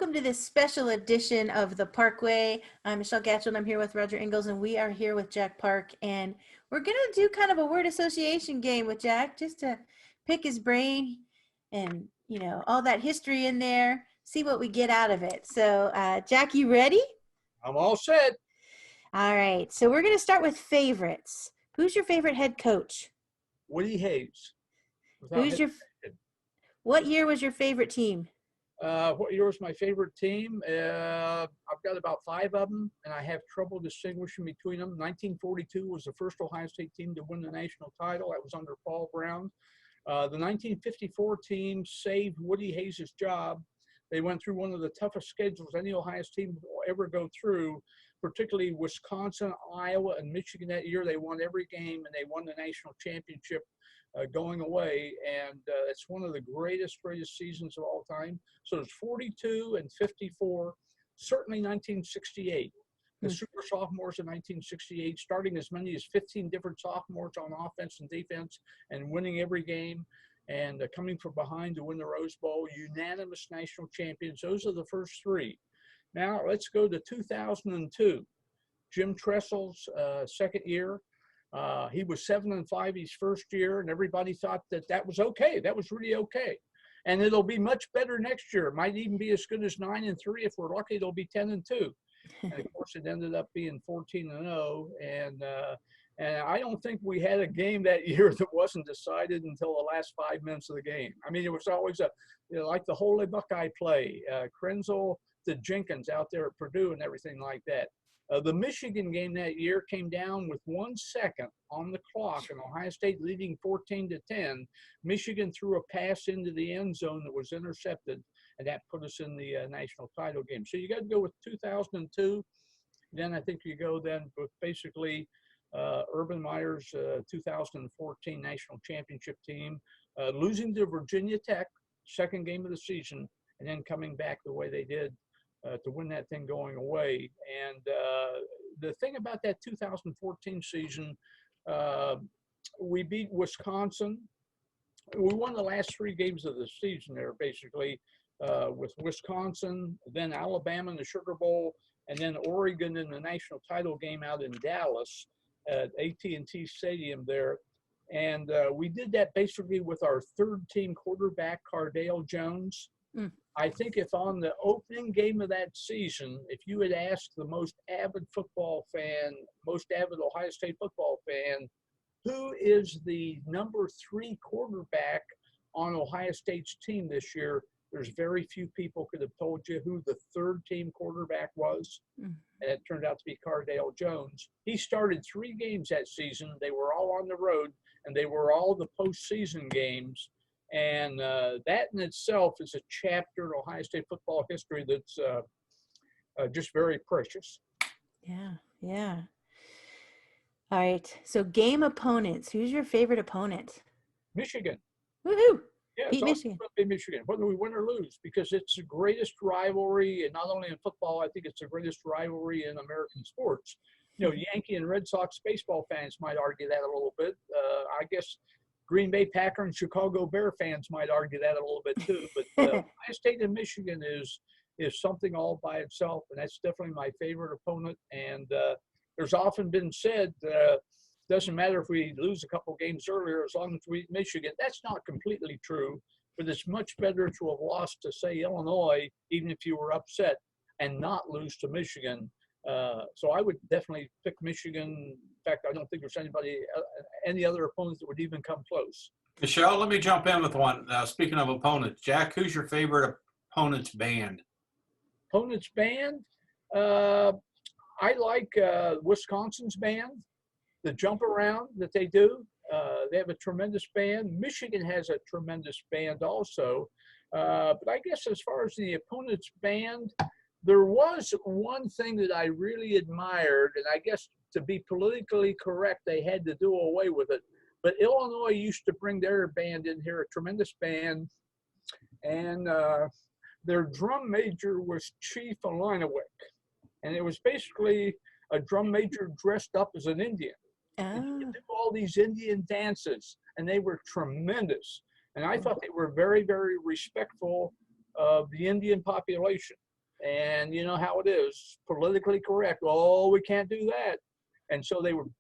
welcome to this special edition of the Parkway. I'm Michelle Gatchell, and I'm here with Roger Ingalls, and we are here with Jack Park, and we're going to do kind of a word association game with Jack, just to pick his brain and, all that history in there, see what we get out of it. So, Jack, you ready? I'm all set. All right, so we're going to start with favorites. Who's your favorite head coach? Woody Hayes. What year was your favorite team? What year was my favorite team? I've got about 5 of them, and I have trouble distinguishing between them. 1942 was the first Ohio State team to win the national title. That was under Paul Brown. The 1954 team saved Woody Hayes' job. They went through one of the toughest schedules any Ohio State will ever go through, particularly Wisconsin, Iowa, and Michigan that year. They won every game, and they won the national championship going away, and it's one of the greatest seasons of all time. So it's 42 and 54, certainly 1968. The super sophomores in 1968, starting as many as 15 different sophomores on offense and defense and winning every game and coming from behind to win the Rose Bowl, unanimous national champions. Those are the first 3. Now let's go to 2002. Jim Tressel's second year. He was 7-5 his first year, and everybody thought that was okay. That was really okay. And it'll be much better next year. It might even be as good as 9-3. If we're lucky, it'll be 10-2. And of course, it ended up being 14-0. And I don't think we had a game that year that wasn't decided until the last 5 minutes of the game. I mean, it was always like the Holy Buckeye play, Krenzel to Jenkins out there at Purdue and everything like that. The Michigan game that year came down with 1 second on the clock, and Ohio State leading 14-10. Michigan threw a pass into the end zone that was intercepted, and that put us in the national title game. So you got to go with 2002. Then I think you go then with basically Urban Meyer's 2014 national championship team, losing to Virginia Tech, second game of the season, and then coming back the way they did to win that thing going away. And the thing about that 2014 season, we beat Wisconsin. We won the last 3 games of the season there, basically, with Wisconsin, then Alabama in the Sugar Bowl, and then Oregon in the national title game out in Dallas at AT&T Stadium there. And we did that basically with our third-team quarterback, Cardale Jones. I think if on the opening game of that season, if you had asked the most avid football fan, most avid Ohio State football fan, who is the number 3 quarterback on Ohio State's team this year, there's very few people could have told you who the third-team quarterback was. And it turned out to be Cardale Jones. He started 3 games that season. They were all on the road, and they were all the postseason games. And that in itself is a chapter in Ohio State football history that's just very precious. Yeah. All right. So game opponents. Who's your favorite opponent? Michigan. Woohoo! Yeah, Beat Michigan. Michigan, whether we win or lose, because it's the greatest rivalry, and not only in football, I think it's the greatest rivalry in American sports. Yankee and Red Sox baseball fans might argue that a little bit. I guess Green Bay Packer and Chicago Bear fans might argue that a little bit too. But Ohio State and Michigan is something all by itself, and that's definitely my favorite opponent. And there's often been said, doesn't matter if we lose a couple games earlier as long as we beat Michigan. That's not completely true, but it's much better to have lost to, say, Illinois, even if you were upset, and not lose to Michigan. So I would definitely pick Michigan. In fact, I don't think there's any other opponents that would even come close. Michelle, let me jump in with one. Speaking of opponents, Jack, who's your favorite opponent's band? Opponent's band? I like Wisconsin's band, the jump around that they do. They have a tremendous band. Michigan has a tremendous band also. But I guess as far as the opponent's band, there was one thing that I really admired, and I guess to be politically correct, they had to do away with it. But Illinois used to bring their band in here, a tremendous band, and their drum major was Chief Alinowick. And it was basically a drum major dressed up as an Indian. And he could do all these Indian dances, and they were tremendous. And I thought they were very, very respectful of the Indian population. And you know how it is, politically correct. Oh, we can't do that. And so they were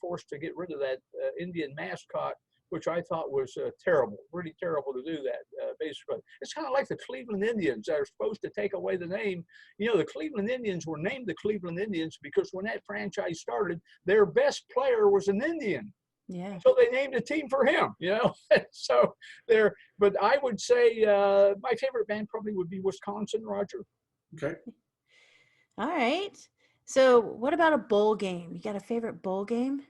forced to get rid of that Indian mascot, which I thought was terrible, really terrible to do that. Basically, it's kind of like the Cleveland Indians that are supposed to take away the name. You know, the Cleveland Indians were named the Cleveland Indians because when that franchise started, their best player was an Indian. Yeah. So they named a team for him, you know. So there, but I would say my favorite band probably would be Wisconsin, Roger. Okay. All right. So what about a bowl game? You got a favorite bowl game?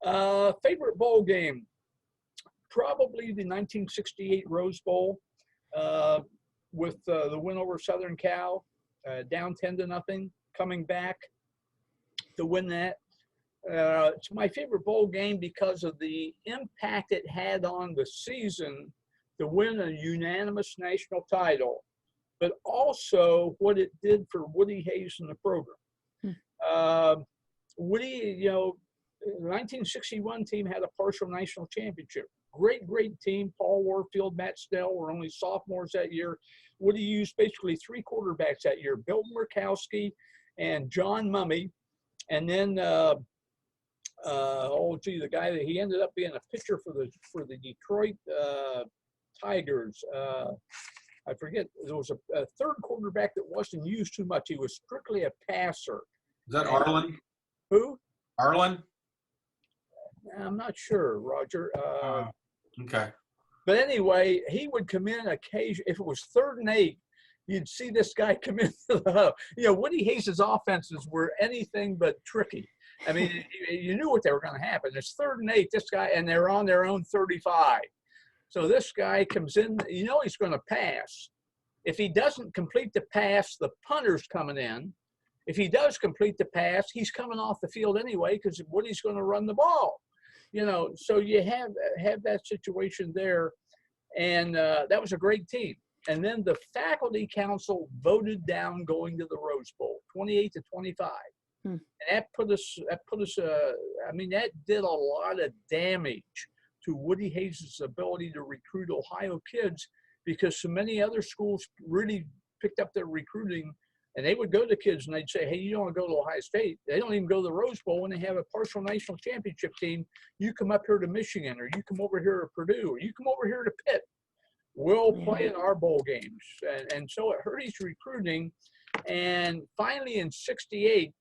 Favorite bowl game, probably the 1968 Rose Bowl with the win over Southern Cal, down 10-0, coming back to win that. It's my favorite bowl game because of the impact it had on the season to win a unanimous national title, but also what it did for Woody Hayes and the program. Woody, you know, the 1961 team had a partial national championship. Great team. Paul Warfield, Matt Snell were only sophomores that year. Woody used basically 3 quarterbacks that year, Bill Murkowski and John Mumme. And then, the guy that he ended up being a pitcher for the Detroit Tigers. I forget, there was a third quarterback that wasn't used too much. He was strictly a passer. Is that Arlen? Who? Arlen? I'm not sure, Roger. Okay. But anyway, he would come in occasionally. If it was 3rd and 8, you'd see this guy come in. You know, Woody Hayes' offenses were anything but tricky. I mean, you knew what they were going to happen. It's 3rd and 8, this guy, and they're on their own 35. So this guy comes in, you know he's going to pass. If he doesn't complete the pass, the punter's coming in. If he does complete the pass, he's coming off the field anyway because Woody's going to run the ball. You know, so you have that situation there, and that was a great team. And then the faculty council voted down going to the Rose Bowl, 28-25. And that put us. I mean, that did a lot of damage to Woody Hayes' ability to recruit Ohio kids because so many other schools really picked up their recruiting, and they would go to kids and they'd say, hey, you don't want to go to Ohio State. They don't even go to the Rose Bowl when they have a partial national championship team. You come up here to Michigan, or you come over here to Purdue, or you come over here to Pitt. We'll play in our bowl games. And so it hurt his recruiting. And finally in 68,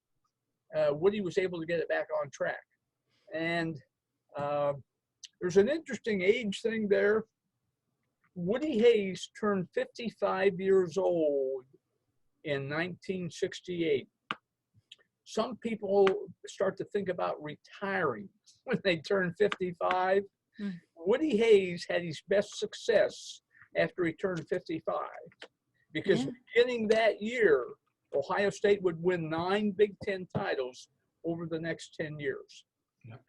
Woody was able to get it back on track. And there's an interesting age thing there. Woody Hayes turned 55 years old in 1968. Some people start to think about retiring when they turn 55. Woody Hayes had his best success after he turned 55 because beginning that year, Ohio State would win 9 Big Ten titles over the next 10 years.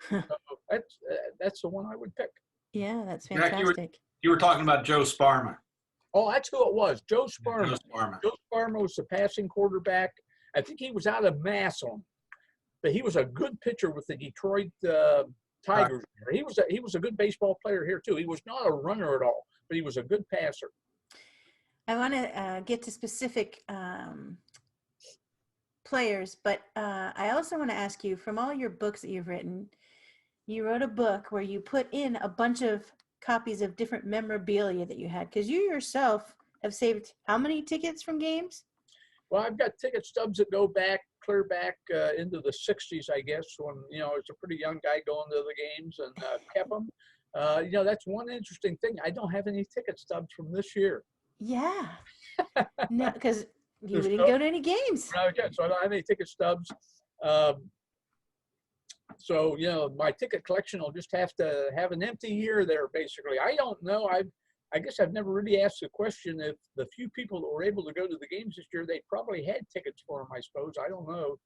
So that's the one I would pick. Yeah, that's Jack, fantastic. you were talking about Joe Sparma. Oh, that's who it was, Joe Sparma. Joe Sparma. Joe Sparma was the passing quarterback. I think he was out of Massillon, but he was a good pitcher with the Detroit Tigers. He was a good baseball player here too. He was not a runner at all, but he was a good passer. I want to get to specific players, but I also want to ask you, from all your books that you've written, you wrote a book where you put in a bunch of copies of different memorabilia that you had, because you yourself have saved how many tickets from games? Well, I've got ticket stubs that go back, clear back into the 60s, I guess, when, you know, it's a pretty young guy going to the games and kept them. You know, that's one interesting thing. I don't have any ticket stubs from this year. Yeah. No, because you There's didn't go to any games. Okay, so I don't have any ticket stubs. So, you know, my ticket collection will just have to have an empty year there, basically. I don't know. I guess I've never really asked the question if the few people that were able to go to the games this year, they probably had tickets for them, I suppose. I don't know.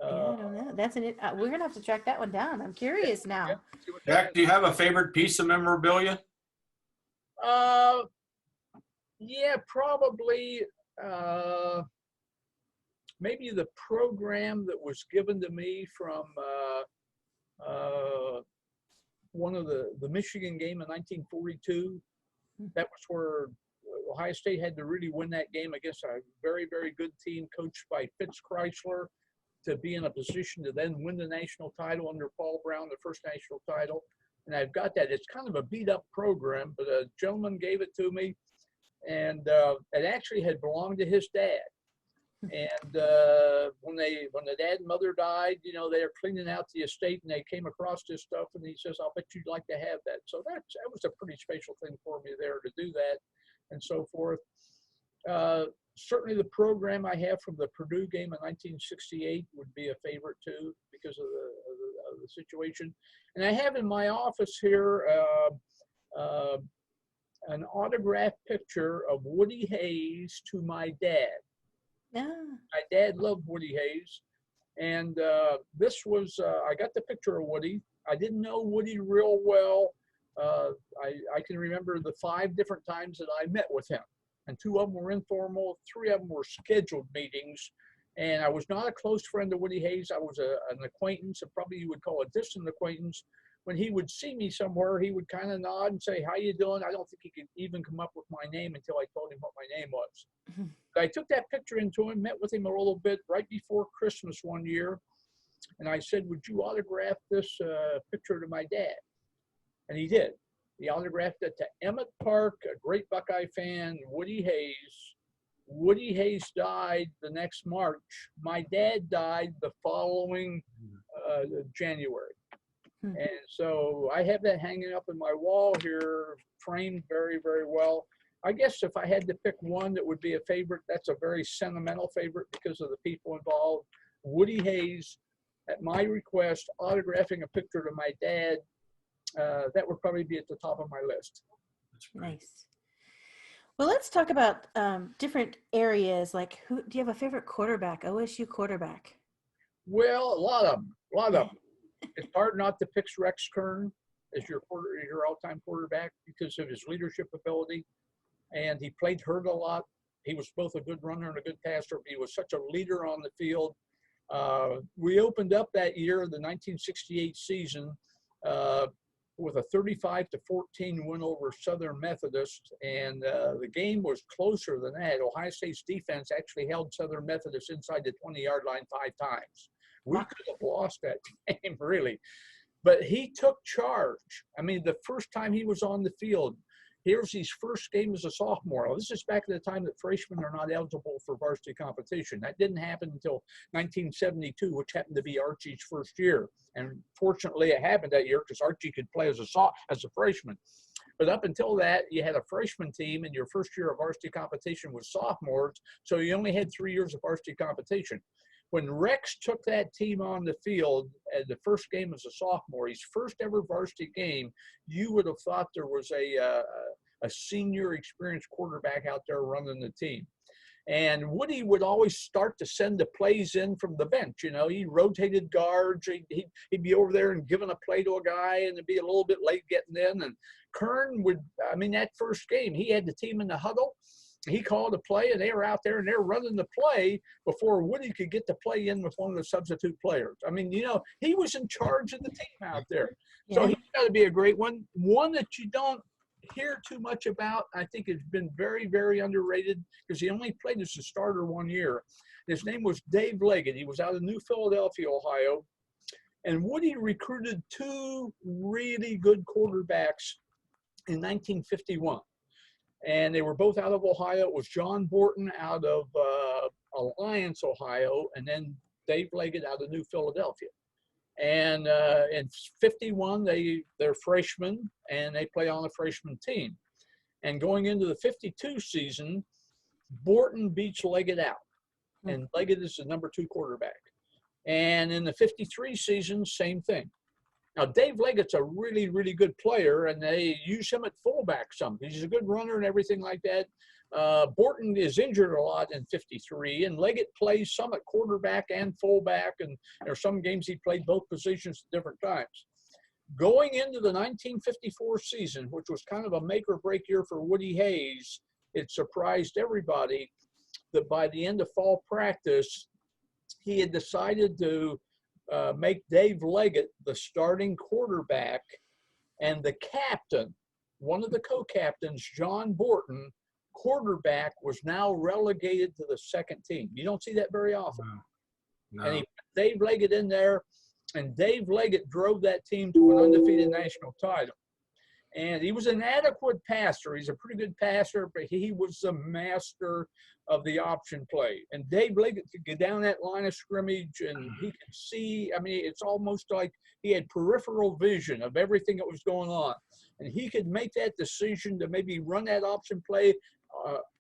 Yeah, I don't know. That's we're going to have to track that one down. I'm curious now. Jack, do you have a favorite piece of memorabilia? Yeah, probably maybe the program that was given to me from one of the Michigan game in 1942. That was where Ohio State had to really win that game against a very, very good team coached by Fitz Chrysler to be in a position to then win the national title under Paul Brown, the first national title. And I've got that. It's kind of a beat up program, but a gentleman gave it to me, and it actually had belonged to his dad. And when the dad and mother died, you know, they were cleaning out the estate and they came across this stuff, and he says, "I'll bet you'd like to have that." So that was a pretty special thing for me there to do that, and so forth. Certainly the program I have from the Purdue game in 1968 would be a favorite too, because of the situation. And I have in my office here an autographed picture of Woody Hayes to my dad. Yeah. My dad loved Woody Hayes. And this was, I got the picture of Woody. I didn't know Woody real well. I can remember the 5 different times that I met with him. And 2 of them were informal, 3 of them were scheduled meetings. And I was not a close friend of Woody Hayes. I was an acquaintance, and probably you would call a distant acquaintance. When he would see me somewhere, he would kind of nod and say, "How you doing?" I don't think he could even come up with my name until I told him what my name was. I took that picture into him, met with him a little bit right before Christmas one year. And I said, "Would you autograph this picture to my dad?" And he did. He autographed it to Emmett Park, a great Buckeye fan, Woody Hayes. Woody Hayes died the next March. My dad died the following January. And so I have that hanging up in my wall here, framed very, very well. I guess if I had to pick one that would be a favorite, that's a very sentimental favorite because of the people involved. Woody Hayes, at my request, autographing a picture to my dad, that would probably be at the top of my list. Nice. Well, let's talk about different areas. Like, who do you have a favorite quarterback? OSU quarterback? Well, a lot of them. It's hard not to pick Rex Kern as your all-time quarterback because of his leadership ability, and he played hurt a lot. He was both a good runner and a good passer. But he was such a leader on the field. We opened up that year, the 1968 season, with a 35-14 win over Southern Methodist, and the game was closer than that. Ohio State's defense actually held Southern Methodist inside the 20-yard line 5 times. We could have lost that game, really. But he took charge. I mean, the first time he was on the field, here's his first game as a sophomore. This is back at the time that freshmen are not eligible for varsity competition. That didn't happen until 1972, which happened to be Archie's first year. And fortunately, it happened that year because Archie could play as a freshman. But up until that, you had a freshman team, and your first year of varsity competition was sophomores, so you only had 3 years of varsity competition. When Rex took that team on the field at the first game as a sophomore, his first ever varsity game, you would have thought there was a senior experienced quarterback out there running the team. And Woody would always start to send the plays in from the bench. You know, he rotated guards. He'd be over there and giving a play to a guy, and it'd be a little bit late getting in. And Kern would, I mean, that first game, he had the team in the huddle. He called a play, and they were out there, and they were running the play before Woody could get the play in with one of the substitute players. I mean, you know, he was in charge of the team out there. Yeah. So he's got to be a great one. One that you don't hear too much about, I think has been very, very underrated because he only played as a starter 1 year. His name was Dave Leggett. He was out of New Philadelphia, Ohio. And Woody recruited 2 really good quarterbacks in 1951. And they were both out of Ohio. It was John Borton out of Alliance, Ohio, and then Dave Leggett out of New Philadelphia. And in 51, they're freshmen, and they play on a freshman team. And going into the 52 season, Borton beats Leggett out, and Leggett is the number 2 quarterback. And in the 53 season, same thing. Now, Dave Leggett's a really, really good player, and they use him at fullback some. He's a good runner and everything like that. Borton is injured a lot in 53, and Leggett plays some at quarterback and fullback, and there are some games he played both positions at different times. Going into the 1954 season, which was kind of a make-or-break year for Woody Hayes, it surprised everybody that by the end of fall practice, he had decided to make Dave Leggett the starting quarterback, and the captain, one of the co-captains, John Borton, quarterback was now relegated to the second team. You don't see that very often. No. And he put Dave Leggett in there, and Dave Leggett drove that team to an undefeated national title. And he was an adequate passer. He's a pretty good passer, but he was the master of the option play. And Dave Leggett could get down that line of scrimmage, and he could see. I mean, it's almost like he had peripheral vision of everything that was going on. And he could make that decision to maybe run that option play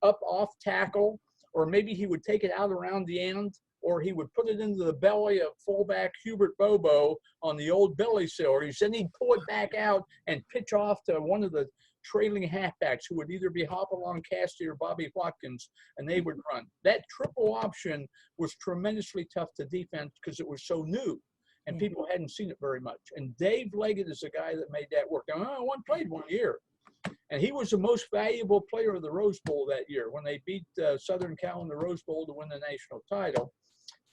up off tackle, or maybe he would take it out around the end, or he would put it into the belly of fullback Hubert Bobo on the old belly series. Then he'd pull it back out and pitch off to one of the trailing halfbacks who would either be Hopalong Cassidy or Bobby Watkins, and they would run. That triple option was tremendously tough to defend because it was so new, and people hadn't seen it very much. And Dave Leggett is the guy that made that work. Now, I played 1 year, and he was the most valuable player of the Rose Bowl that year when they beat Southern Cal in the Rose Bowl to win the national title.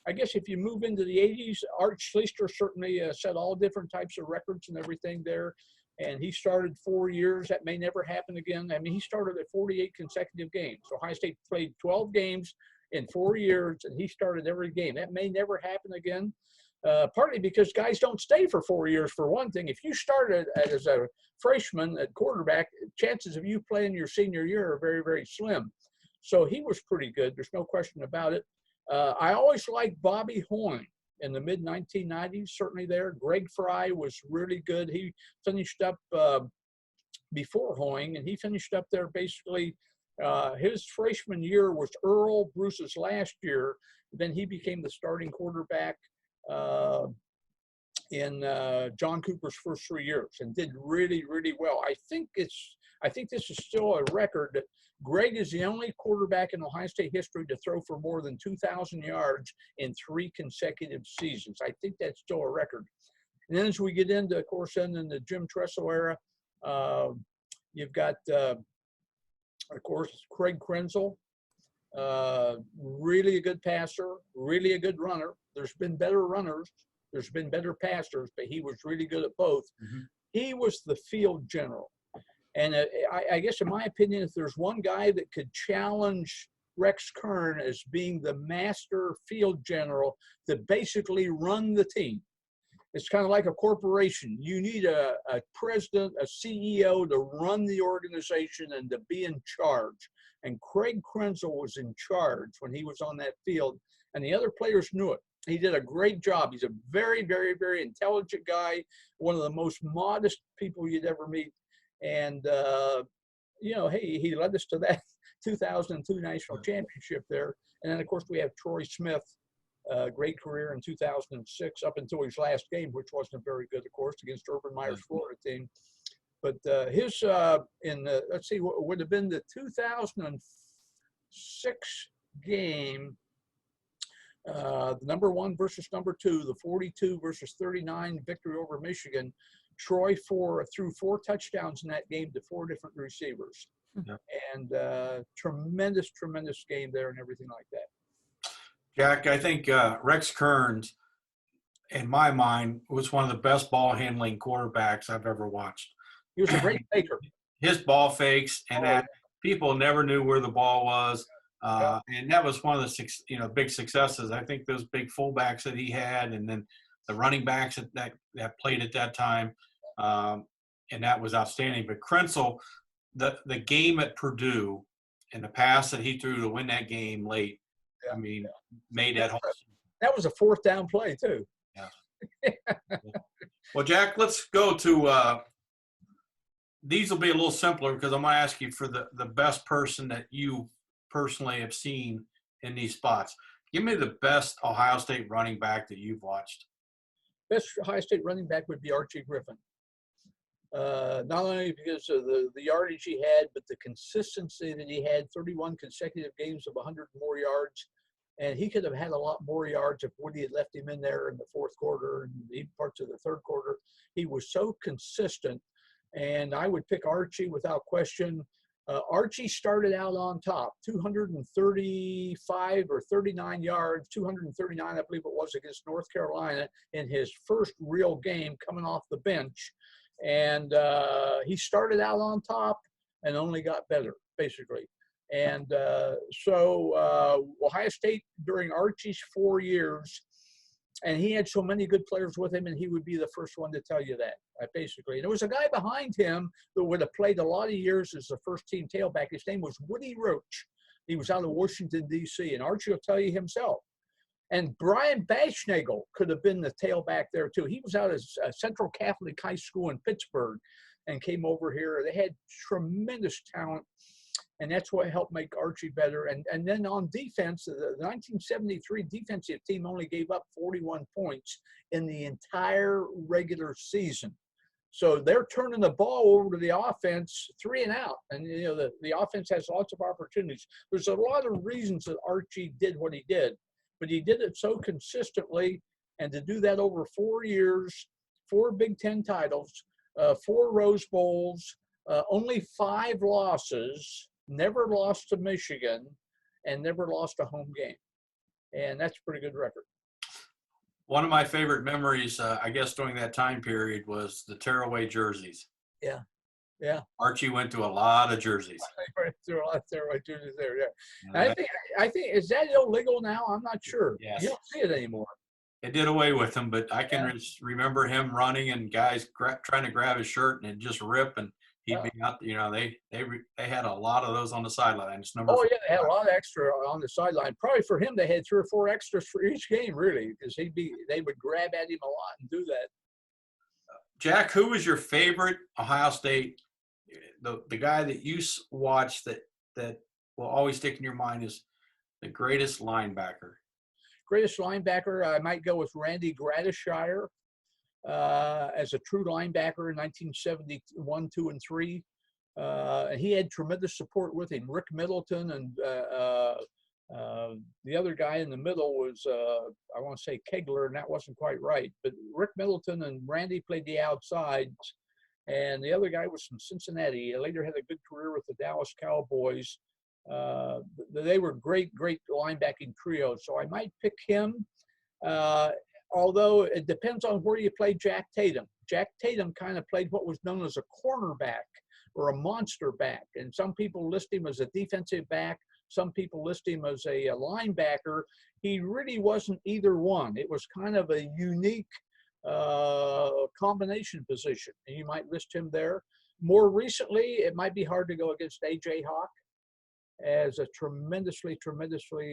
I guess if you move into the 80s, Art Schlichter certainly set all different types of records and everything there. And he started 4 years. That may never happen again. I mean, he started at 48 consecutive games. Ohio State played 12 games in 4 years, and he started every game. That may never happen again, partly because guys don't stay for 4 years, for one thing. If you started as a freshman at quarterback, chances of you playing your senior year are very, very slim. So he was pretty good. There's no question about it. I always liked Bobby Hoying in the mid-1990s, certainly there. Greg Fry was really good. He finished up before Hoying, and he finished up there basically. His freshman year was Earl Bruce's last year. Then he became the starting quarterback in John Cooper's first 3 years and did really, really well. I think this is still a record that Greg is the only quarterback in Ohio State history to throw for more than 2,000 yards in 3 consecutive seasons. I think that's still a record. And then as we get into, of course, in the Jim Tressel era, you've got, of course, Craig Krenzel, really a good passer, really a good runner. There's been better runners. There's been better passers, but he was really good at both. Mm-hmm. He was the field general. And I guess, in my opinion, if there's one guy that could challenge Rex Kern as being the master field general to basically run the team, it's kind of like a corporation. You need a president, a CEO to run the organization and to be in charge. And Craig Krenzel was in charge when he was on that field, and the other players knew it. He did a great job. He's a very, very, very intelligent guy, one of the most modest people you'd ever meet. And, hey, he led us to that 2002 national championship there. And then, of course, we have Troy Smith, great career in 2006 up until his last game, which wasn't very good, of course, against Urban Meyer's Florida team. But his, let's see, what would have been the 2006 game, the number 1 versus number 2, the 42 versus 39 victory over Michigan. Troy threw 4 touchdowns in that game to 4 different receivers. Yeah. And tremendous game there and everything like that. Jack, I think Rex Kearns, in my mind, was one of the best ball handling quarterbacks I've ever watched. He was a great faker. His ball fakes and that people never knew where the ball was. And that was one of the big successes. I think those big fullbacks that he had, and then the running backs that played at that time, and that was outstanding. But Krenzel, the game at Purdue and the pass that he threw to win that game late, made that whole. That was a 4th down play too. Yeah. Well, Jack, let's go to. These will be a little simpler because I'm going to ask you for the best person that you personally have seen in these spots. Give me the best Ohio State running back that you've watched. Best Ohio State running back would be Archie Griffin. Not only because of the yardage he had, but the consistency that he had, 31 consecutive games of 100 more yards. And he could have had a lot more yards if Woody had left him in there in the 4th quarter and even parts of the 3rd quarter. He was so consistent. And I would pick Archie without question. Archie started out on top, 235 or 39 yards, 239, I believe it was, against North Carolina in his first real game coming off the bench. And he started out on top and only got better, basically. And Ohio State during Archie's 4 years, and he had so many good players with him, and he would be the first one to tell you that, basically. And there was a guy behind him that would have played a lot of years as the first-team tailback. His name was Woody Roach. He was out of Washington, D.C., and Archie will tell you himself. And Brian Baschnagel could have been the tailback there, too. He was out of Central Catholic High School in Pittsburgh and came over here. They had tremendous talent, and that's what helped make Archie better. And then on defense, the 1973 defensive team only gave up 41 points in the entire regular season. So they're turning the ball over to the offense 3 and out. And, you know, the offense has lots of opportunities. There's a lot of reasons that Archie did what he did, but he did it so consistently. And to do that over 4 years, 4 Big Ten titles, 4 Rose Bowls, only 5 losses, never lost to Michigan, and never lost a home game. And that's a pretty good record. One of my favorite memories, I guess, during that time period was the tearaway jerseys. Yeah. Yeah. Archie went to a lot of jerseys. There are a lot of tearaway jerseys there, yeah. I think, is that illegal now? I'm not sure. Yes. You don't see it anymore. It did away with him, but I can just remember him running and guys trying to grab his shirt and it just rip, and he'd be out. You know, they had a lot of those on the sideline. It's number. Oh yeah, they had a lot of extra on the sideline. Probably for him, they had 3 or 4 extras for each game, really, because they would grab at him a lot and do that. Jack, who was your favorite Ohio State? The guy that you watched that will always stick in your mind is the greatest linebacker. Greatest linebacker, I might go with Randy Gradishire as a true linebacker in 1971, 2, and 3. And he had tremendous support with him. Rick Middleton and the other guy in the middle was, I want to say Kegler, and that wasn't quite right. But Rick Middleton and Randy played the outsides, and the other guy was from Cincinnati. He later had a good career with the Dallas Cowboys. They were great linebacking trio. So I might pick him, although it depends on where you play Jack Tatum. Jack Tatum kind of played what was known as a cornerback or a monster back. And some people list him as a defensive back. Some people list him as a linebacker. He really wasn't either one. It was kind of a unique combination position. And you might list him there. More recently, it might be hard to go against A.J. Hawk as a tremendously, he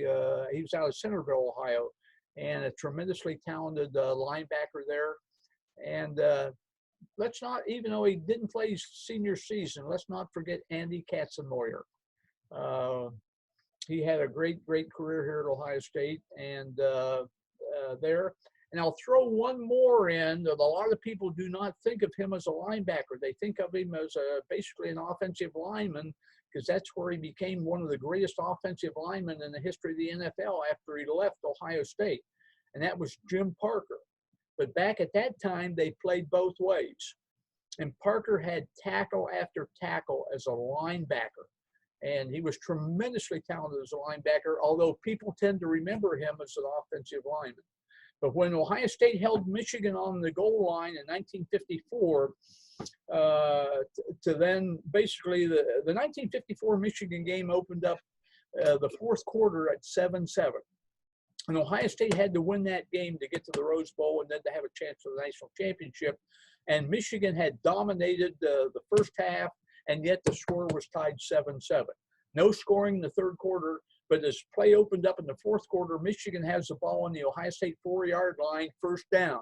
was out of Centerville, Ohio, and a tremendously talented linebacker there. And let's not, even though he didn't play his senior season, let's not forget Andy Katzenmoyer. He had a great career here at Ohio State and there. And I'll throw one more in that a lot of people do not think of him as a linebacker. They think of him as basically an offensive lineman, because that's where he became one of the greatest offensive linemen in the history of the NFL after he left Ohio State. And that was Jim Parker. But back at that time, they played both ways. And Parker had tackle after tackle as a linebacker. And he was tremendously talented as a linebacker, although people tend to remember him as an offensive lineman. But when Ohio State held Michigan on the goal line in 1954, to then basically the 1954 Michigan game opened up the 4th quarter at 7-7. And Ohio State had to win that game to get to the Rose Bowl and then to have a chance for the national championship. And Michigan had dominated the first half, and yet the score was tied 7-7. No scoring in the 3rd quarter, but as play opened up in the 4th quarter, Michigan has the ball on the Ohio State 4-yard line, 1st down.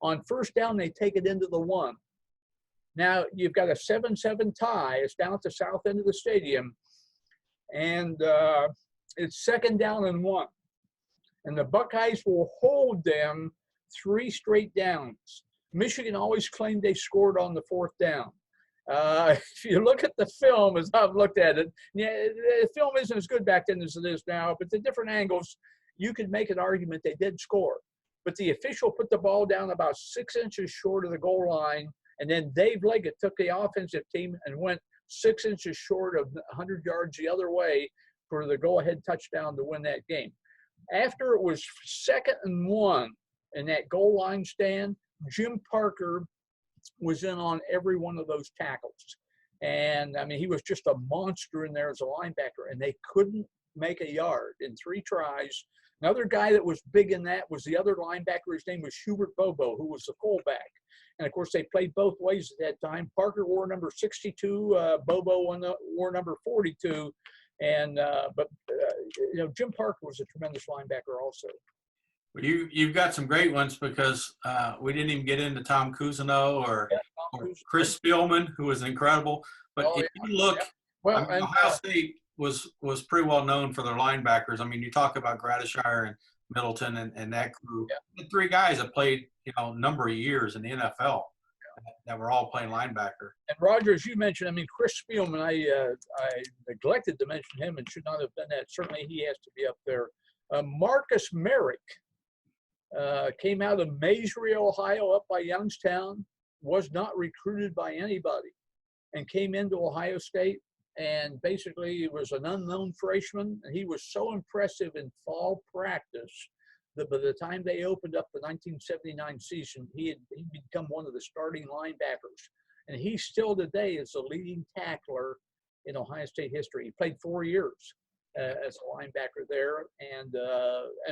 On 1st down, they take it into the 1. Now, you've got a 7-7 tie. It's down at the south end of the stadium, and it's 2nd down and 1. And the Buckeyes will hold them 3 straight downs. Michigan always claimed they scored on the 4th down. If you look at the film, as I've looked at it, yeah, the film isn't as good back then as it is now, but the different angles, you could make an argument they did score. But the official put the ball down about 6 inches short of the goal line, and then Dave Leggett took the offensive team and went 6 inches short of 100 yards the other way for the go-ahead touchdown to win that game. After it was 2nd and 1 in that goal line stand, Jim Parker was in on every one of those tackles. And I mean, he was just a monster in there as a linebacker, and they couldn't make a yard in 3 tries. Another guy that was big in that was the other linebacker. His name was Hubert Bobo, who was the fullback. And of course, they played both ways at that time. Parker wore number 62, Bobo wore number 42. And Jim Parker was a tremendous linebacker also. You've got some great ones because we didn't even get into Tom Cousineau or Chris Spielman, who was incredible. But if you look, Well, Ohio State was pretty well known for their linebackers. I mean, you talk about Gradishire and Middleton and that group. The 3 guys that played, a number of years in the NFL that were all playing linebacker. And Roger, as you mentioned, I mean, Chris Spielman, I neglected to mention him and should not have done that. Certainly he has to be up there. Marcus Merrick came out of Maysville, Ohio, up by Youngstown, was not recruited by anybody, and came into Ohio State. And basically, he was an unknown freshman, and he was so impressive in fall practice that by the time they opened up the 1979 season, he'd become one of the starting linebackers. And he still today is the leading tackler in Ohio State history. He played 4 years as a linebacker there, and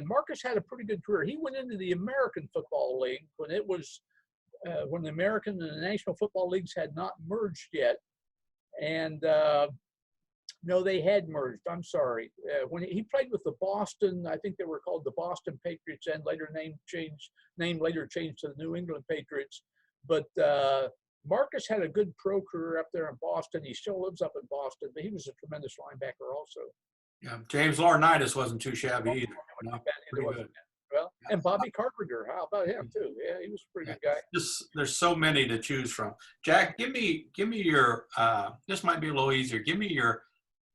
Marcus had a pretty good career. He went into the American Football League when it was when the American and the National Football Leagues had not merged yet. And no, they had merged. I'm sorry. When he played with the Boston, I think they were called the Boston Patriots, and later changed to the New England Patriots. But Marcus had a good pro career up there in Boston. He still lives up in Boston, but he was a tremendous linebacker also. Yeah, James Laurinaitis wasn't too shabby either. No, pretty good. Well, and Bobby Carpenter, how about him too? Yeah, he was a pretty good guy. There's so many to choose from. Jack, give me your. This might be a little easier. Give me your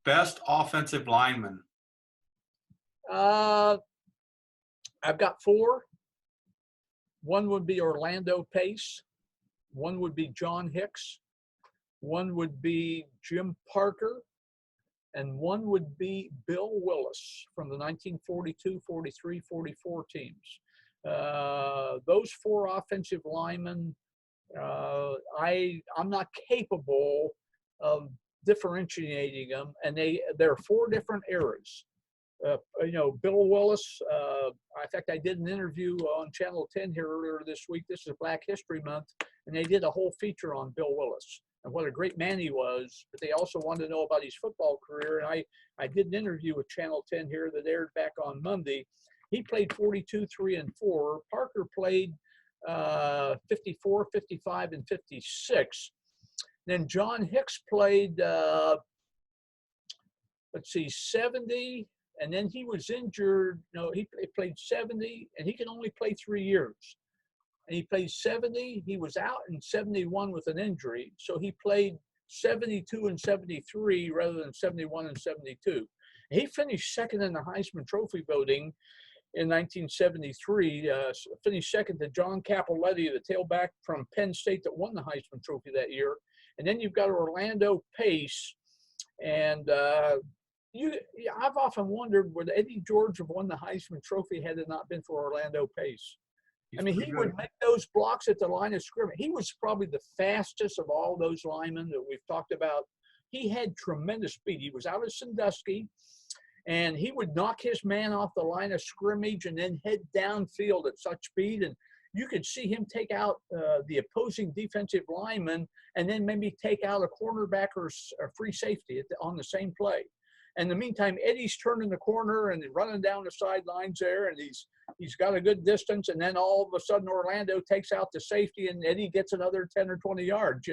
best offensive lineman. I've got 4. One would be Orlando Pace. One would be John Hicks. One would be Jim Parker. And one would be Bill Willis from the 1942, 43, 44 teams. Those 4 offensive linemen, I'm not capable of differentiating them, and they're 4 different eras. Bill Willis, in fact, I did an interview on Channel 10 here earlier this week. This is Black History Month, and they did a whole feature on Bill Willis and what a great man he was, but they also wanted to know about his football career. And I did an interview with Channel 10 here that aired back on Monday. He played 42, 3, and 4. Parker played 54, 55, and 56. Then John Hicks played, 70, and then he was injured. No, he played 70, and he can only play 3 years. And he played 70. He was out in 71 with an injury. So he played 72 and 73 rather than 71 and 72. And he finished second in the Heisman Trophy voting in 1973, finished second to John Cappelletti, the tailback from Penn State that won the Heisman Trophy that year. And then you've got Orlando Pace. And I've often wondered, would Eddie George have won the Heisman Trophy had it not been for Orlando Pace? I mean, he would make those blocks at the line of scrimmage. He was probably the fastest of all those linemen that we've talked about. He had tremendous speed. He was out of Sandusky, and he would knock his man off the line of scrimmage and then head downfield at such speed. And you could see him take out the opposing defensive lineman and then maybe take out a cornerback or a free safety on the same play. In the meantime, Eddie's turning the corner and running down the sidelines there, and he's got a good distance, and then all of a sudden Orlando takes out the safety and Eddie gets another 10 or 20 yards,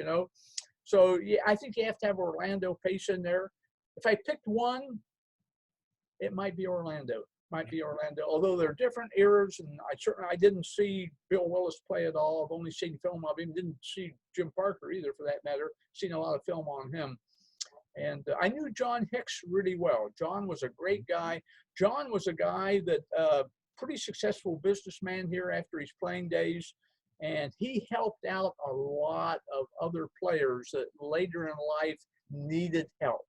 So yeah, I think you have to have Orlando Pace in there. If I picked one, it might be Orlando. Although they're different eras, and I didn't see Bill Willis play at all. I've only seen film of him. Didn't see Jim Parker either, for that matter. Seen a lot of film on him. And I knew John Hicks really well. John was a great guy. John was a guy that pretty successful businessman here after his playing days. And he helped out a lot of other players that later in life needed help.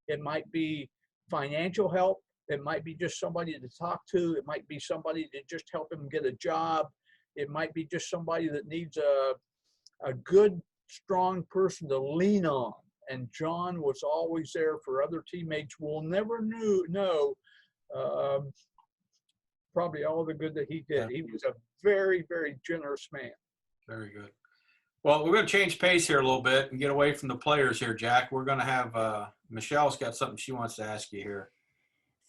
It might be financial help. It might be just somebody to talk to. It might be somebody to just help him get a job. It might be just somebody that needs a good, strong person to lean on. and John was always there for other teammates. We'll never know probably all the good that he did. Yeah. He was a very, very generous man. Very good. Well, we're going to change pace here a little bit and get away from the players here, Jack. We're going to have Michelle's got something she wants to ask you here.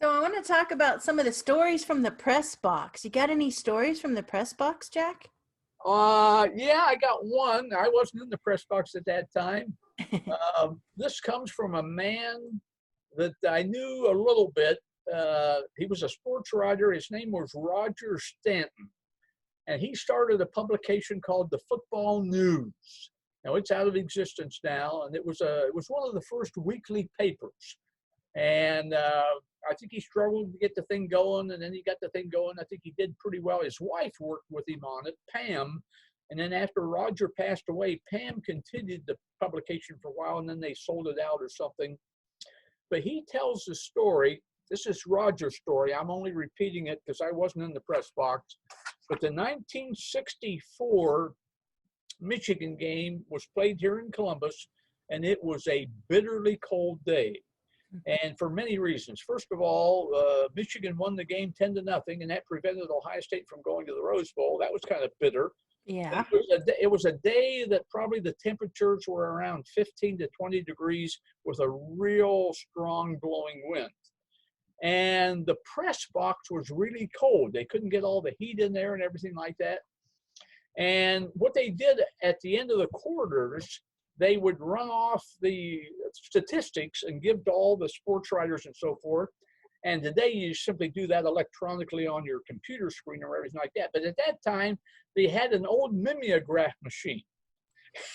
So I want to talk about some of the stories from the press box. You got any stories from the press box, Jack? Yeah, I got one. I wasn't in the press box at that time. This comes from a man that I knew a little bit. He was a sports writer. His name was Roger Stanton. And he started a publication called the Football News. Now it's out of existence now, and it was one of the first weekly papers. And I think he struggled to get the thing going, and then he got the thing going. I think he did pretty well. His wife worked with him on it, Pam. And then after Roger passed away, Pam continued the publication for a while, and then they sold it out or something. But he tells the story. This is Roger's story. I'm only repeating it because I wasn't in the press box. But the 1964 Michigan game was played here in Columbus, and it was a bitterly cold day. And for many reasons. First of all, Michigan won the game 10-0, and that prevented Ohio State from going to the Rose Bowl. That was kind of bitter. Yeah. It was a day that probably the temperatures were around 15 to 20 degrees with a real strong blowing wind. And the press box was really cold. They couldn't get all the heat in there and everything like that. And what they did at the end of the quarters, they would run off the statistics and give to all the sports writers and so forth. And today you simply do that electronically on your computer screen or everything like that. But at that time, they had an old mimeograph machine.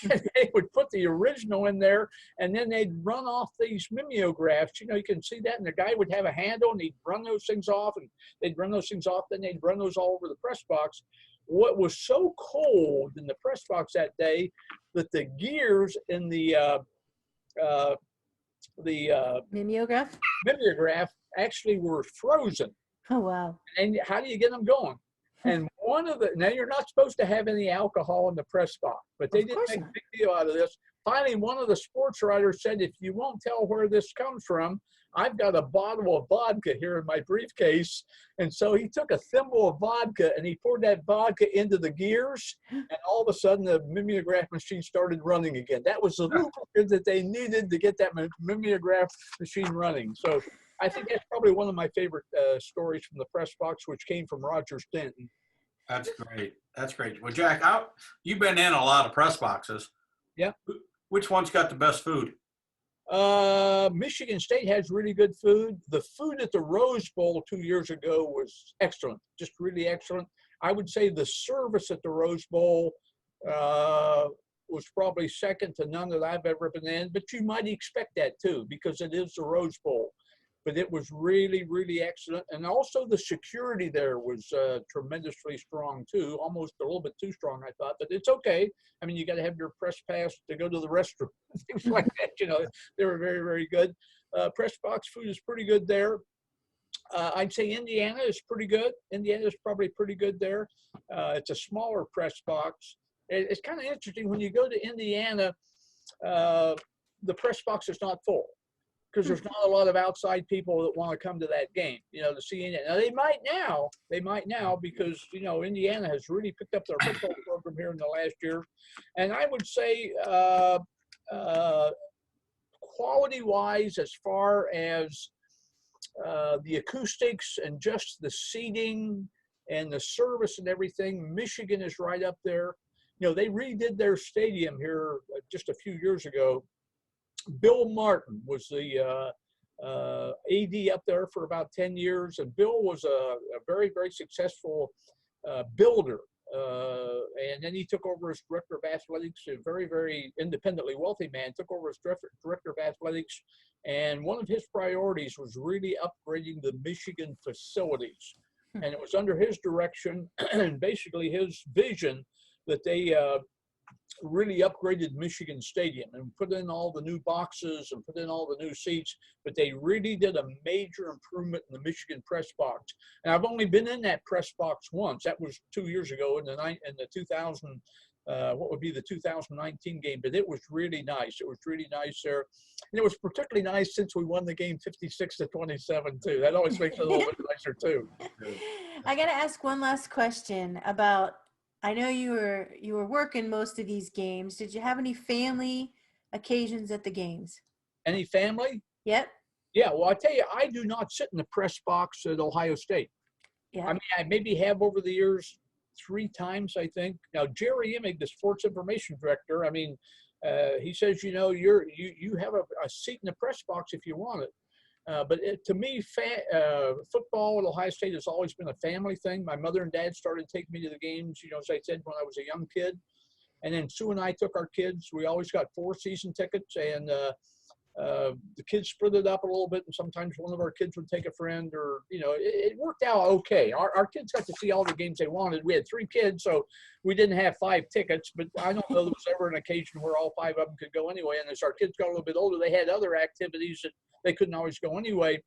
And they would put the original in there, and then they'd run off these mimeographs. You know, you can see that, and the guy would have a handle, and he'd run those things off, and they'd run those things off, then they'd run those all over the press box. What was so cold in the press box that day that the gears in the mimeograph actually were frozen. Oh, wow. And how do you get them going? And now you're not supposed to have any alcohol in the press box, but they didn't make a big deal out of this. Finally, one of the sports writers said, if you won't tell where this comes from, I've got a bottle of vodka here in my briefcase. And so he took a thimble of vodka and he poured that vodka into the gears, and all of a sudden the mimeograph machine started running again. That was the lubricant that they needed to get that mimeograph machine running. So I think that's probably one of my favorite stories from the press box, which came from Roger Stanton. That's great. That's great. Well, Jack, you've been in a lot of press boxes. Yeah. Which one's got the best food? Michigan State has really good food. The food at the Rose Bowl 2 years ago was excellent, just really excellent. I would say the service at the Rose Bowl was probably second to none that I've ever been in, but you might expect that too, because it is the Rose Bowl. But it was really, really excellent. And also the security there was tremendously strong too, almost a little bit too strong, I thought, but it's okay. I mean, you got to have your press pass to go to the restroom, things like that, you know. They were very, very good. Press box food is pretty good there. I'd say Indiana is pretty good. Indiana is probably pretty good there. It's a smaller press box. It's kind of interesting when you go to Indiana, the press box is not full, because there's not a lot of outside people that want to come to that game, you know, to see it. Now they might now because, you know, Indiana has really picked up their football program here in the last year. And I would say quality-wise, as far as the acoustics and just the seating and the service and everything, Michigan is right up there. You know, they redid their stadium here just a few years ago. Bill Martin was the AD up there for about 10 years, and Bill was a very, very successful builder. And then he took over as director of athletics, a very, very independently wealthy man, took over as director of athletics. And one of his priorities was really upgrading the Michigan facilities. And it was under his direction and basically his vision that they really upgraded Michigan Stadium and put in all the new boxes and put in all the new seats, but they really did a major improvement in the Michigan press box. And I've only been in that press box once. That was 2 years ago in the 2000 what would be the 2019 game, but it was really nice. It was really nice there. And it was particularly nice since we won the game 56-27 too. That always makes it a little bit nicer too. I got to ask one last question about, I know you were working most of these games. Did you have any family occasions at the games? Any family? Yep. Yeah, well, I tell you, I do not sit in the press box at Ohio State. Yeah. I mean, I maybe have over the years 3 times, I think. Now, Jerry Imig, the sports information director, I mean, he says, you know, you have a seat in the press box if you want it. But to me, football at Ohio State has always been a family thing. My mother and dad started taking me to the games, you know, as I said, when I was a young kid. And then Sue and I took our kids. We always got 4 season tickets, and the kids split it up a little bit, and sometimes one of our kids would take a friend, or, you know, it worked out okay. Our kids got to see all the games they wanted. We had 3 kids, so we didn't have 5 tickets, but I don't know there was ever an occasion where all 5 of them could go anyway. And as our kids got a little bit older, they had other activities that they couldn't always go anyway.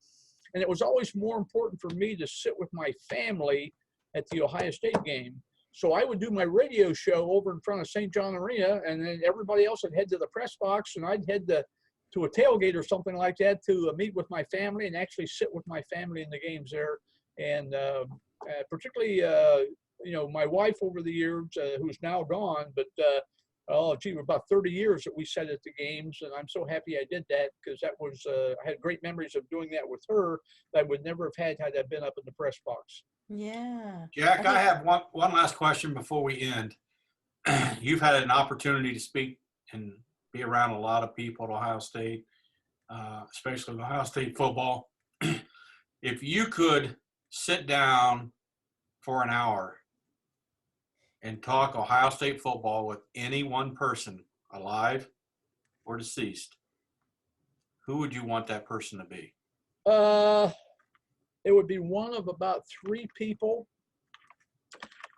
And it was always more important for me to sit with my family at the Ohio State game. So I would do my radio show over in front of St. John Arena, and then everybody else would head to the press box, and I'd head to a tailgate or something like that to meet with my family and actually sit with my family in the games there. And particularly, you know, my wife over the years, who's now gone, but about 30 years that we sat at the games, and I'm so happy I did that, because that was I had great memories of doing that with her that I would never have had I been up in the press box. Yeah. Jack, I have one last question before we end. You've had an opportunity to speak and be around a lot of people at Ohio State, especially Ohio State football. If you could sit down for an hour and talk Ohio State football with any one person, alive or deceased, who would you want that person to be? It would be one of about 3 people.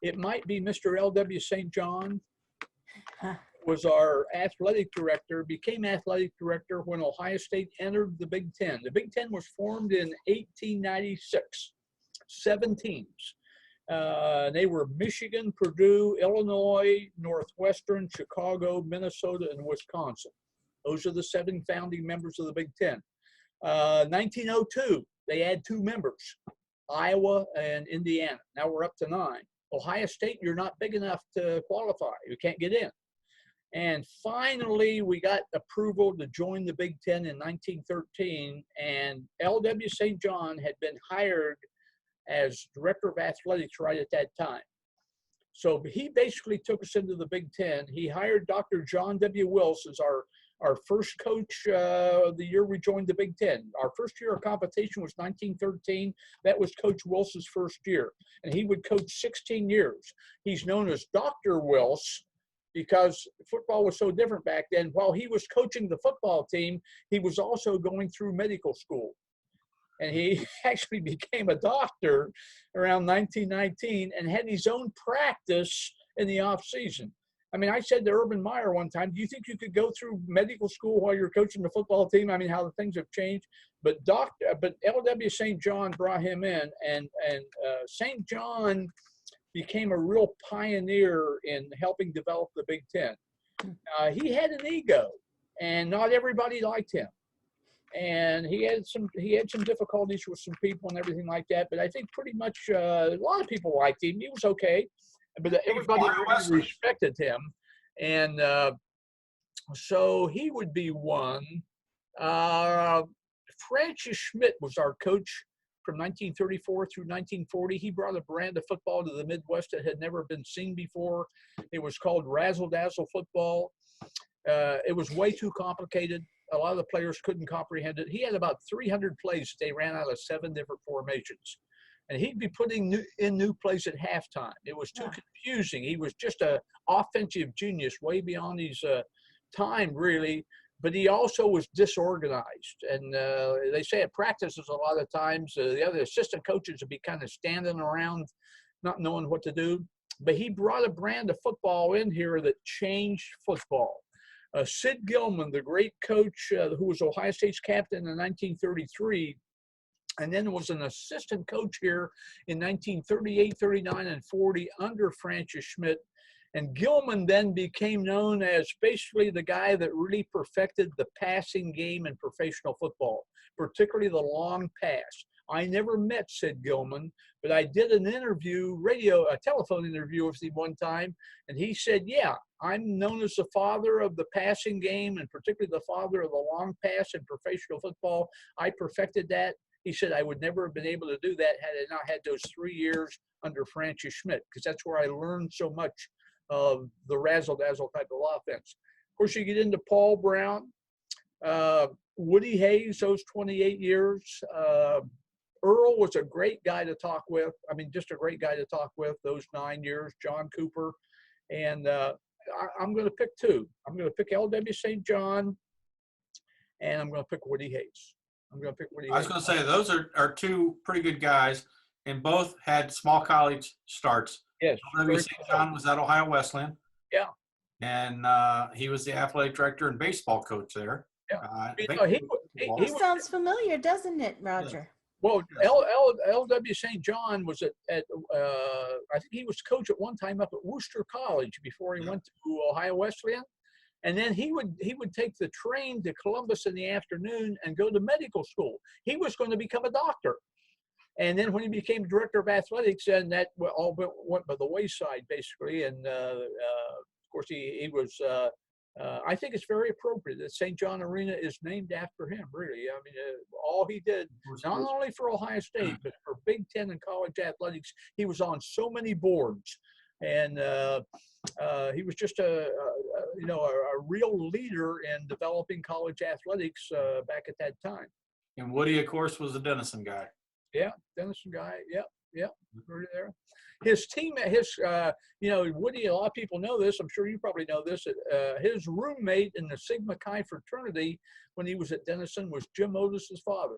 It might be Mr. L.W. St. John. Was our athletic director, became athletic director when Ohio State entered the Big Ten. The Big Ten was formed in 1896, 7 teams. They were Michigan, Purdue, Illinois, Northwestern, Chicago, Minnesota, and Wisconsin. Those are the 7 founding members of the Big Ten. 1902, they add 2 members, Iowa and Indiana. Now we're up to 9. Ohio State, you're not big enough to qualify. You can't get in. And finally, we got approval to join the Big Ten in 1913, and L.W. St. John had been hired as director of athletics right at that time. So he basically took us into the Big Ten. He hired Dr. John W. Wills as our first coach the year we joined the Big Ten. Our first year of competition was 1913. That was Coach Wils's first year, and he would coach 16 years. He's known as Dr. Wills because football was so different back then. While he was coaching the football team, he was also going through medical school. And he actually became a doctor around 1919 and had his own practice in the off season. I mean, I said to Urban Meyer one time, do you think you could go through medical school while you're coaching the football team? I mean, how the things have changed. But L.W. St. John brought him in, and St. John became a real pioneer in helping develop the Big Ten. He had an ego, and not everybody liked him. And he had some difficulties with some people and everything like that. But I think pretty much a lot of people liked him. He was okay, but everybody really respected him. And so he would be one. Francis Schmidt was our coach from 1934 through 1940. He brought a brand of football to the Midwest that had never been seen before. It was called razzle-dazzle football. It was way too complicated. A lot of the players couldn't comprehend it. He had about 300 plays. They ran out of 7 different formations. And he'd be putting in new plays at halftime. It was too confusing. He was just an offensive genius, way beyond his time, really. But he also was disorganized. And they say at practices a lot of times, the other assistant coaches would be kind of standing around not knowing what to do. But he brought a brand of football in here that changed football. Sid Gilman, the great coach who was Ohio State's captain in 1933, and then was an assistant coach here in 1938, 39, and 40 under Francis Schmidt. And Gilman then became known as basically the guy that really perfected the passing game in professional football, particularly the long pass. I never met Sid Gilman, but I did an interview, a telephone interview with him one time, and he said, yeah, I'm known as the father of the passing game, and particularly the father of the long pass in professional football. I perfected that. He said I would never have been able to do that had I not had those 3 years under Francis Schmidt, because that's where I learned so much of the razzle-dazzle type of offense. Of course, you get into Paul Brown, Woody Hayes, those 28 years. Earl was a great guy to talk with. I mean, just a great guy to talk with those 9 years. John Cooper. And I'm going to pick two. I'm going to pick L.W. St. John, and I'm going to pick Woody Hayes. I was going to say, those are two pretty good guys, and both had small college starts. Yes. L.W. St. John was at Ohio Wesleyan. Yeah. And he was the athletic director and baseball coach there. Yeah. He sounds familiar, doesn't it, Roger? Well, L.W. St. John was I think he was coach at one time up at Worcester College before he went to Ohio Wesleyan. And then he would take the train to Columbus in the afternoon and go to medical school. He was going to become a doctor. And then when he became director of athletics, and that all went by the wayside, basically. And, of course, he was I think it's very appropriate that St. John Arena is named after him, really. I mean, all he did, not only for Ohio State, but for Big Ten and college athletics, he was on so many boards. And he was just a real leader in developing college athletics back at that time. And Woody, of course, was a Denison guy. Yeah, Denison guy. Yep. Right there. His team, Woody, a lot of people know this. I'm sure you probably know this. His roommate in the Sigma Chi fraternity when he was at Denison was Jim Otis's father,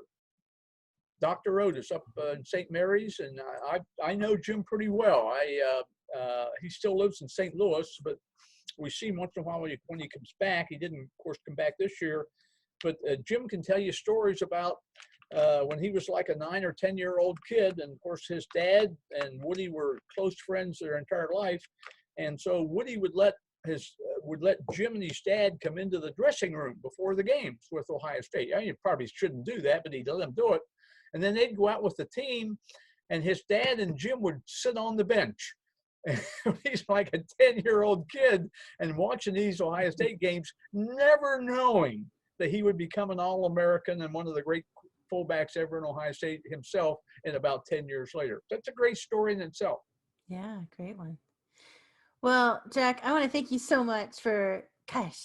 Dr. Otis, up in St. Mary's. And I know Jim pretty well. He still lives in St. Louis, but we see him once in a while when he comes back. He didn't, of course, come back this year. But Jim can tell you stories about when he was like a 9 or 10-year-old kid. And of course, his dad and Woody were close friends their entire life. And so Woody would let Jim and his dad come into the dressing room before the games with Ohio State. I mean, you probably shouldn't do that, but he'd let them do it. And then they'd go out with the team, and his dad and Jim would sit on the bench. He's like a 10-year-old kid and watching these Ohio State games, never knowing that he would become an All-American and one of the great fullbacks ever in Ohio State himself in about 10 years later. That's a great story in itself. Yeah, great one. Well, Jack, I want to thank you so much for,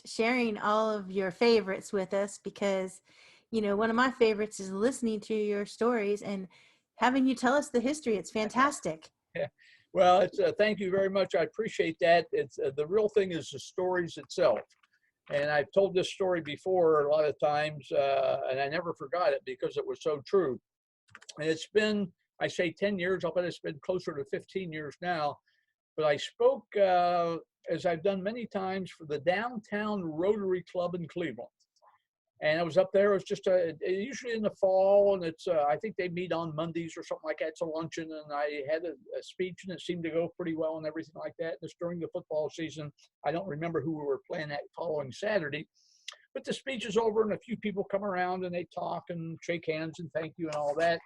sharing all of your favorites with us, because, one of my favorites is listening to your stories and having you tell us the history. It's fantastic. Yeah. Well, it's thank you very much. I appreciate that. It's the real thing is the stories itself. And I've told this story before a lot of times, and I never forgot it because it was so true. And it's been, I say 10 years, I'll bet it's been closer to 15 years now. But I spoke, as I've done many times, for the Downtown Rotary Club in Cleveland. And I was up there. It was just usually in the fall, and it's I think they meet on Mondays or something like that. It's a luncheon, and I had a speech, and it seemed to go pretty well and everything like that. It's during the football season. I don't remember who we were playing that following Saturday, but the speech is over, and a few people come around, and they talk and shake hands and thank you and all that.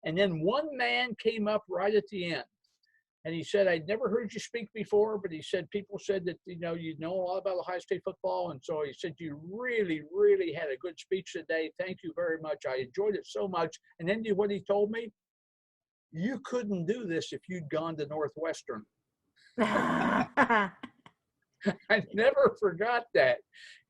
And then one man came up right at the end. And he said, I'd never heard you speak before, but he said, people said that, you know a lot about Ohio State football. And so he said, you really, really had a good speech today. Thank you very much. I enjoyed it so much. And then what he told me, you couldn't do this if you'd gone to Northwestern. I never forgot that,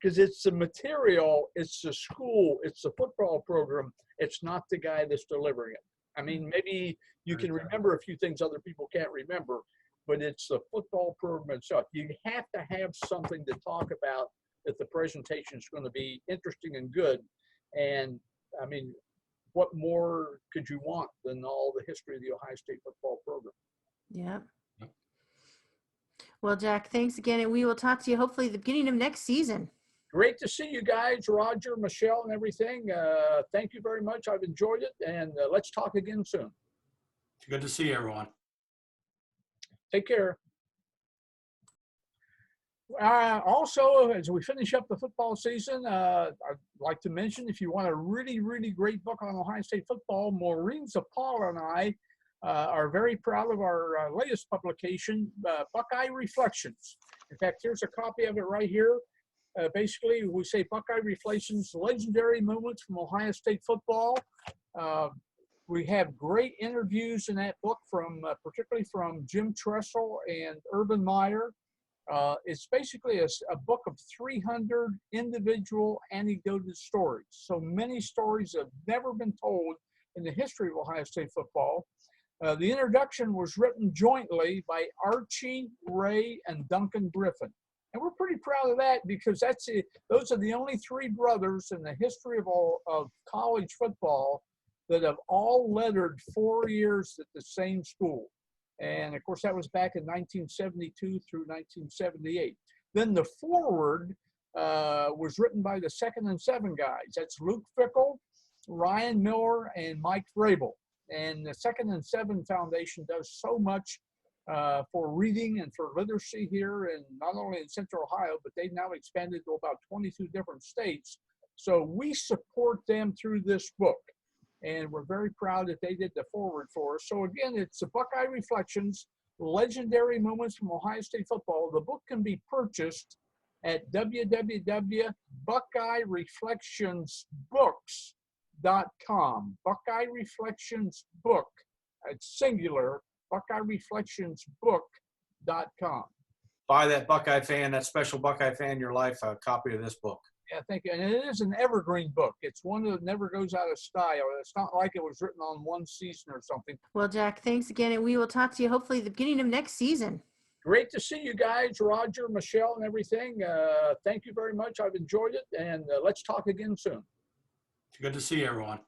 because it's the material, it's the school, it's the football program. It's not the guy that's delivering it. I mean, maybe you can remember a few things other people can't remember, but it's the football program itself. You have to have something to talk about that the presentation is going to be interesting and good. And I mean, what more could you want than all the history of the Ohio State football program? Yeah. Well, Jack, thanks again. And we will talk to you hopefully at the beginning of next season. Great to see you guys, Roger, Michelle, and everything. Thank you very much. I've enjoyed it, and let's talk again soon. Good to see everyone. Take care. Also, as we finish up the football season, I'd like to mention, if you want a really, really great book on Ohio State football, Maureen Zapala and I are very proud of our latest publication, Buckeye Reflections. In fact, here's a copy of it right here. Basically, we say Buckeye Reflections, legendary moments from Ohio State football. We have great interviews in that book, from particularly from Jim Tressel and Urban Meyer. It's basically a book of 300 individual anecdotal stories. So many stories have never been told in the history of Ohio State football. The introduction was written jointly by Archie, Ray, and Duncan Griffin. And we're pretty proud of that, because those are the only three brothers in the history of college football that have all lettered 4 years at the same school. And of course, that was back in 1972 through 1978. Then the foreword was written by the 2nd and 7 guys. That's Luke Fickle, Ryan Miller, and Mike Vrabel. And the 2nd and 7 Foundation does so much for reading and for literacy here, and not only in Central Ohio, but they've now expanded to about 22 different states. So we support them through this book. And we're very proud that they did the foreword for us. So again, it's the Buckeye Reflections, legendary moments from Ohio State football. The book can be purchased at www.buckeyereflectionsbooks.com. Buckeye Reflections Book, it's singular, buckeyereflectionsbook.com. Buy that Buckeye fan, that special Buckeye fan in your life, a copy of this book. Yeah, thank you. And it is an evergreen book. It's one that never goes out of style. It's not like it was written on one season or something. Well, Jack, thanks again, and we will talk to you hopefully at the beginning of next season. Great to see you guys, Roger, Michelle, and everything. Thank you very much. I've enjoyed it, and let's talk again soon. Good to see everyone.